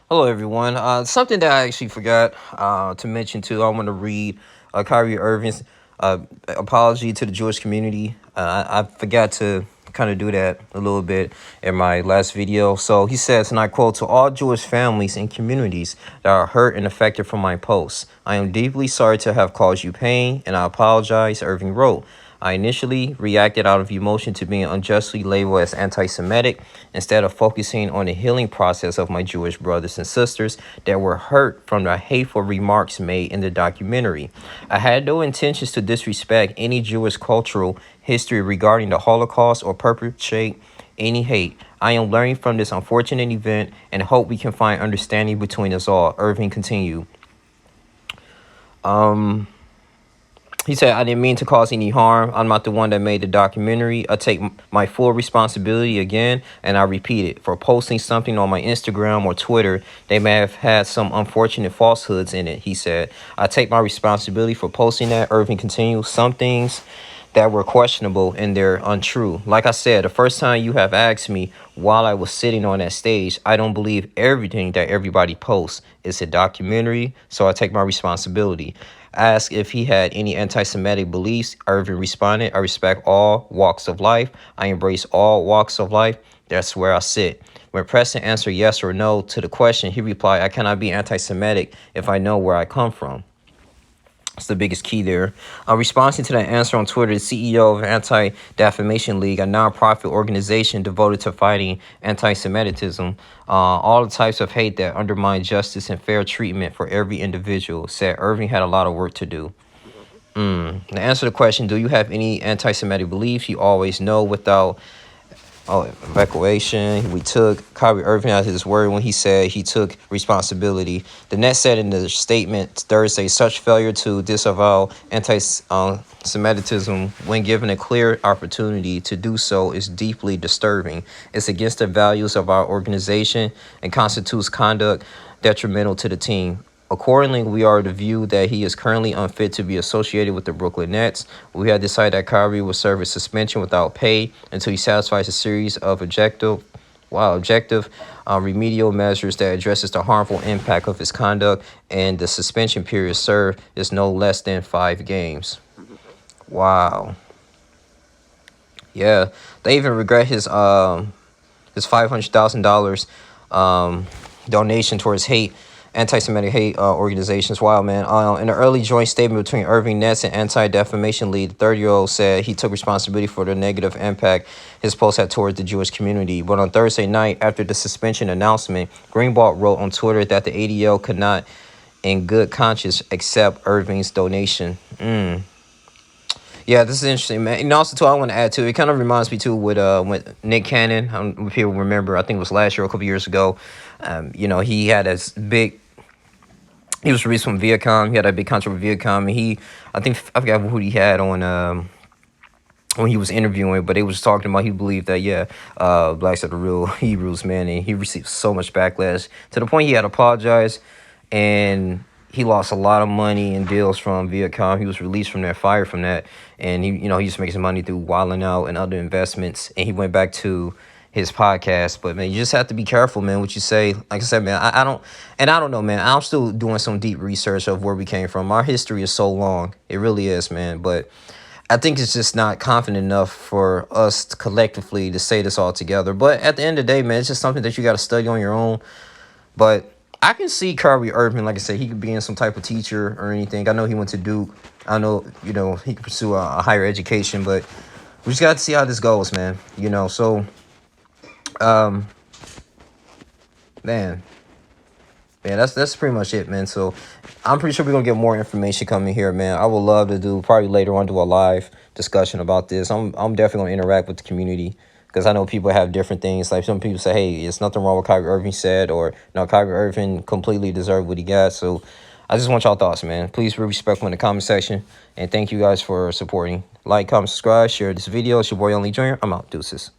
Hello, everyone. Something that I actually forgot to mention too. I want to read Kyrie Irving's apology to the Jewish community. I forgot to kind of do that a little bit in my last video. So he says, and I quote, "To all Jewish families and communities that are hurt and affected from my posts, I am deeply sorry to have caused you pain, and I apologize," Irving wrote. "I initially reacted out of emotion to being unjustly labeled as anti-Semitic instead of focusing on the healing process of my Jewish brothers and sisters that were hurt from the hateful remarks made in the documentary. I had no intentions to disrespect any Jewish cultural history regarding the Holocaust or perpetrate any hate. I am learning from this unfortunate event and hope we can find understanding between us all," Irving continued. He said, "I didn't mean to cause any harm. I'm not the one that made the documentary. I take my full responsibility again, and I repeat it. For posting something on my Instagram or Twitter, they may have had some unfortunate falsehoods in it," he said. "I take my responsibility for posting that," Irving continued. "Some things that were questionable and they're untrue. Like I said, the first time you have asked me while I was sitting on that stage, I don't believe everything that everybody posts. It's a documentary, so I take my responsibility." Asked if he had any anti-Semitic beliefs, Irving responded, "I respect all walks of life. I embrace all walks of life. That's where I sit." When pressed to answer yes or no to the question, he replied, "I cannot be anti-Semitic if I know where I come from." That's the biggest key there. Responding to that answer on Twitter, the CEO of Anti-Defamation League, a nonprofit organization devoted to fighting anti-Semitism, all the types of hate that undermine justice and fair treatment for every individual, said Irving had a lot of work to do. To answer the question, do you have any anti-Semitic beliefs? You always know without evacuation. We took Kyrie Irving at his word when he said he took responsibility. The net said in the statement Thursday, "Such failure to disavow anti-Semitism when given a clear opportunity to do so is deeply disturbing. It's against the values of our organization and constitutes conduct detrimental to the team. Accordingly, we are of the view that he is currently unfit to be associated with the Brooklyn Nets. We have decided that Kyrie will serve a suspension without pay until he satisfies a series of objective remedial measures that addresses the harmful impact of his conduct, and the suspension period served is no less than 5 games." Wow. Yeah, they even regret his $500,000 donation towards anti-Semitic hate organizations. Wow, man. In an early joint statement between Irving Nets and Anti-Defamation League, the 30-year-old said he took responsibility for the negative impact his post had towards the Jewish community. But on Thursday night, after the suspension announcement, Greenblatt wrote on Twitter that the ADL could not, in good conscience, accept Irving's donation. Yeah, this is interesting, man. And also, too, I want to add, too, it kind of reminds me, too, with Nick Cannon. If people remember, I think it was last year or a couple years ago. He had this big... He was released from Viacom. He had a big contract with Viacom. And I forgot who he had on when he was interviewing, but they was talking about he believed that, blacks are the real Hebrews, man. And he received so much backlash to the point he had to apologize. And he lost a lot of money and deals from Viacom. He was released from there, fired from that. And he just makes money through Wilding Out and other investments. And he went back to his podcast. But man, you just have to be careful, man, what you say. Like I said, man, I don't know, man. I'm still doing some deep research of where we came from. Our history is so long. It really is, man. But I think it's just not confident enough for us collectively to say this all together. But at the end of the day, man, it's just something that you got to study on your own. But I can see Kyrie Irving, like I said, he could be in some type of teacher or anything. I know he went to Duke. I know, he could pursue a higher education, but we just got to see how this goes, man. So, man, that's pretty much it, man. So I'm pretty sure we're going to get more information coming here, man. I would love to probably later on, do a live discussion about this. I'm definitely going to interact with the community, because I know people have different things. Like some people say, hey, it's nothing wrong with Kyrie Irving said, or no, Kyrie Irving completely deserved what he got. So I just want y'all thoughts, man. Please be respectful in the comment section. And thank you guys for supporting. Like, comment, subscribe, share this video. It's your boy Only Junior. I'm out. Deuces.